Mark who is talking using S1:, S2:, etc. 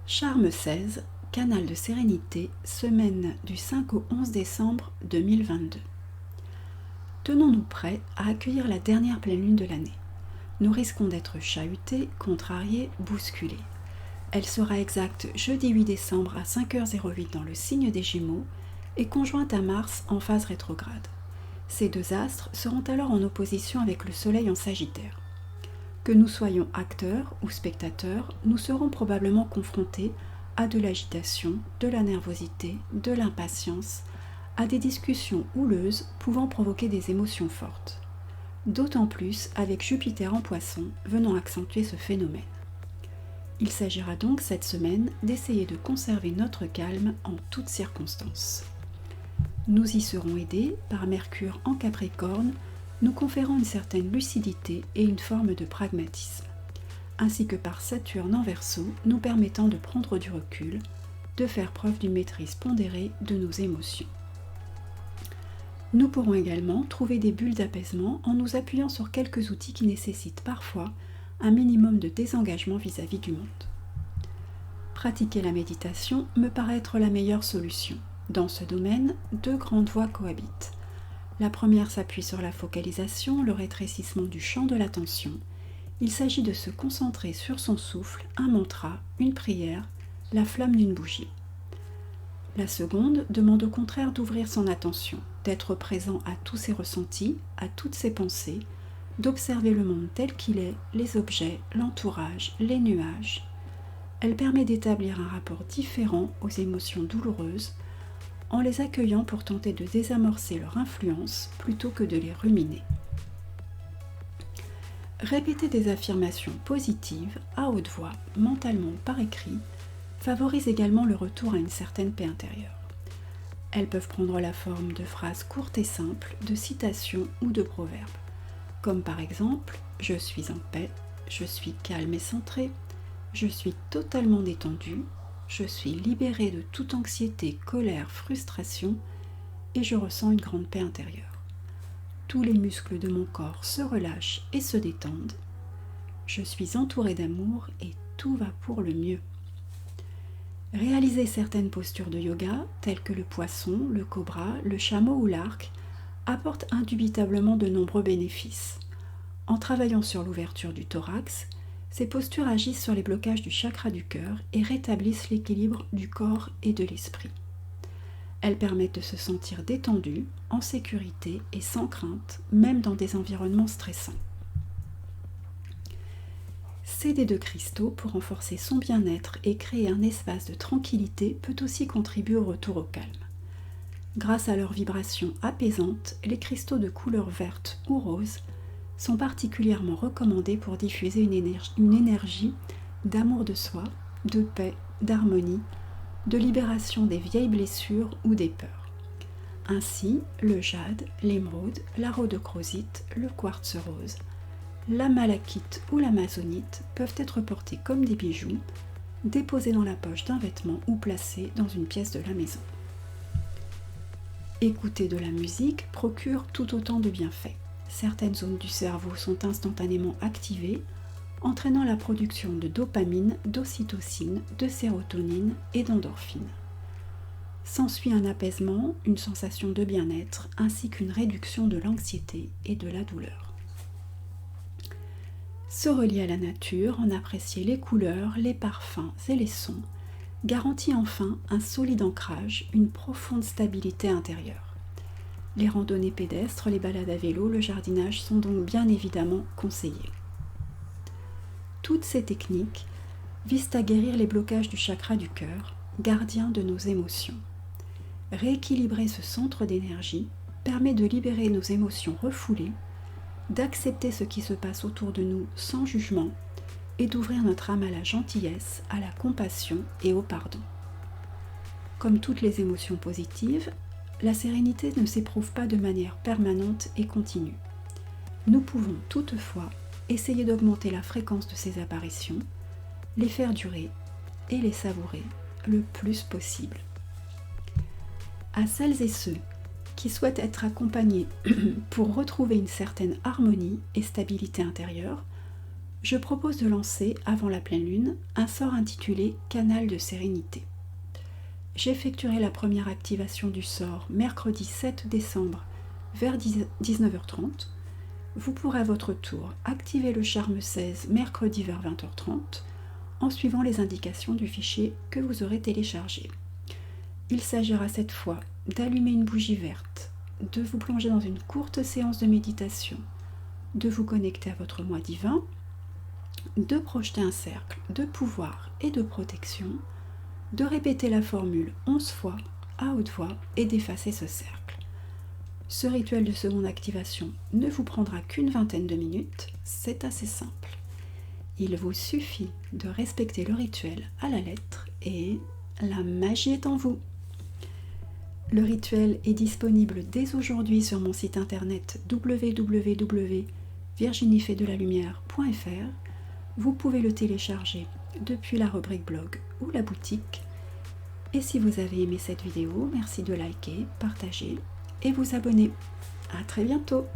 S1: Charme 16, canal de sérénité, semaine du 5 au 11 décembre 2022. Tenons-nous prêts à accueillir la dernière pleine lune de l'année. Nous risquons d'être chahutés, contrariés, bousculés. Elle sera exacte jeudi 8 décembre à 5h08 dans le signe des Gémeaux et conjointe à Mars en phase rétrograde. Ces deux astres seront alors en opposition avec le Soleil en Sagittaire. Que nous soyons acteurs ou spectateurs, nous serons probablement confrontés à de l'agitation, de la nervosité, de l'impatience, à des discussions houleuses pouvant provoquer des émotions fortes. D'autant plus avec Jupiter en Poisson venant accentuer ce phénomène. Il s'agira donc cette semaine d'essayer de conserver notre calme en toutes circonstances. Nous y serons aidés par Mercure en Capricorne, nous conférant une certaine lucidité et une forme de pragmatisme, ainsi que par Saturne en Verseau, nous permettant de prendre du recul, de faire preuve d'une maîtrise pondérée de nos émotions. Nous pourrons également trouver des bulles d'apaisement en nous appuyant sur quelques outils qui nécessitent parfois un minimum de désengagement vis-à-vis du monde. Pratiquer la méditation me paraît être la meilleure solution. Dans ce domaine, deux grandes voies cohabitent. La première s'appuie sur la focalisation, le rétrécissement du champ de l'attention. Il s'agit de se concentrer sur son souffle, un mantra, une prière, la flamme d'une bougie. La seconde demande au contraire d'ouvrir son attention, d'être présent à tous ses ressentis, à toutes ses pensées, d'observer le monde tel qu'il est, les objets, l'entourage, les nuages. Elle permet d'établir un rapport différent aux émotions douloureuses, en les accueillant pour tenter de désamorcer leur influence plutôt que de les ruminer. Répéter des affirmations positives, à haute voix, mentalement ou par écrit, favorise également le retour à une certaine paix intérieure. Elles peuvent prendre la forme de phrases courtes et simples, de citations ou de proverbes, comme par exemple « Je suis en paix »,« Je suis calme et centré »,« Je suis totalement détendu », je suis libérée de toute anxiété, colère, frustration et je ressens une grande paix intérieure. Tous les muscles de mon corps se relâchent et se détendent. Je suis entourée d'amour et tout va pour le mieux. Réaliser certaines postures de yoga, telles que le poisson, le cobra, le chameau ou l'arc, apporte indubitablement de nombreux bénéfices. En travaillant sur l'ouverture du thorax, ces postures agissent sur les blocages du chakra du cœur et rétablissent l'équilibre du corps et de l'esprit. Elles permettent de se sentir détendu, en sécurité et sans crainte, même dans des environnements stressants. S'aider de cristaux pour renforcer son bien-être et créer un espace de tranquillité peut aussi contribuer au retour au calme. Grâce à leur vibration apaisante, les cristaux de couleur verte ou rose sont particulièrement recommandés pour diffuser une énergie d'amour de soi, de paix, d'harmonie, de libération des vieilles blessures ou des peurs. Ainsi, le jade, l'émeraude, la rhodochrosite, le quartz rose, la malachite ou l'amazonite peuvent être portés comme des bijoux, déposés dans la poche d'un vêtement ou placés dans une pièce de la maison. Écouter de la musique procure tout autant de bienfaits. Certaines zones du cerveau sont instantanément activées, entraînant la production de dopamine, d'ocytocine, de sérotonine et d'endorphine. S'ensuit un apaisement, une sensation de bien-être, ainsi qu'une réduction de l'anxiété et de la douleur. Se relier à la nature, en apprécier les couleurs, les parfums et les sons, garantit enfin un solide ancrage, une profonde stabilité intérieure. Les randonnées pédestres, les balades à vélo, le jardinage sont donc bien évidemment conseillées. Toutes ces techniques visent à guérir les blocages du chakra du cœur, gardien de nos émotions. Rééquilibrer ce centre d'énergie permet de libérer nos émotions refoulées, d'accepter ce qui se passe autour de nous sans jugement et d'ouvrir notre âme à la gentillesse, à la compassion et au pardon. Comme toutes les émotions positives, la sérénité ne s'éprouve pas de manière permanente et continue. Nous pouvons toutefois essayer d'augmenter la fréquence de ces apparitions, les faire durer et les savourer le plus possible. À celles et ceux qui souhaitent être accompagnés pour retrouver une certaine harmonie et stabilité intérieure, je propose de lancer, avant la pleine lune, un sort intitulé Canal de sérénité. J'effectuerai la première activation du sort mercredi 7 décembre vers 19h30. Vous pourrez à votre tour activer le charme 16 mercredi vers 20h30 en suivant les indications du fichier que vous aurez téléchargé. Il s'agira cette fois d'allumer une bougie verte, de vous plonger dans une courte séance de méditation, de vous connecter à votre moi divin, de projeter un cercle de pouvoir et de protection, de répéter la formule 11 fois à haute voix et d'effacer ce cercle. Ce rituel de seconde activation ne vous prendra qu'une vingtaine de minutes, c'est assez simple. Il vous suffit de respecter le rituel à la lettre et la magie est en vous. Le rituel est disponible dès aujourd'hui sur mon site internet www.virginiefetdelalumière.fr. Vous pouvez le télécharger depuis la rubrique blog ou la boutique. Et si vous avez aimé cette vidéo, merci de liker, partager et vous abonner. À très bientôt!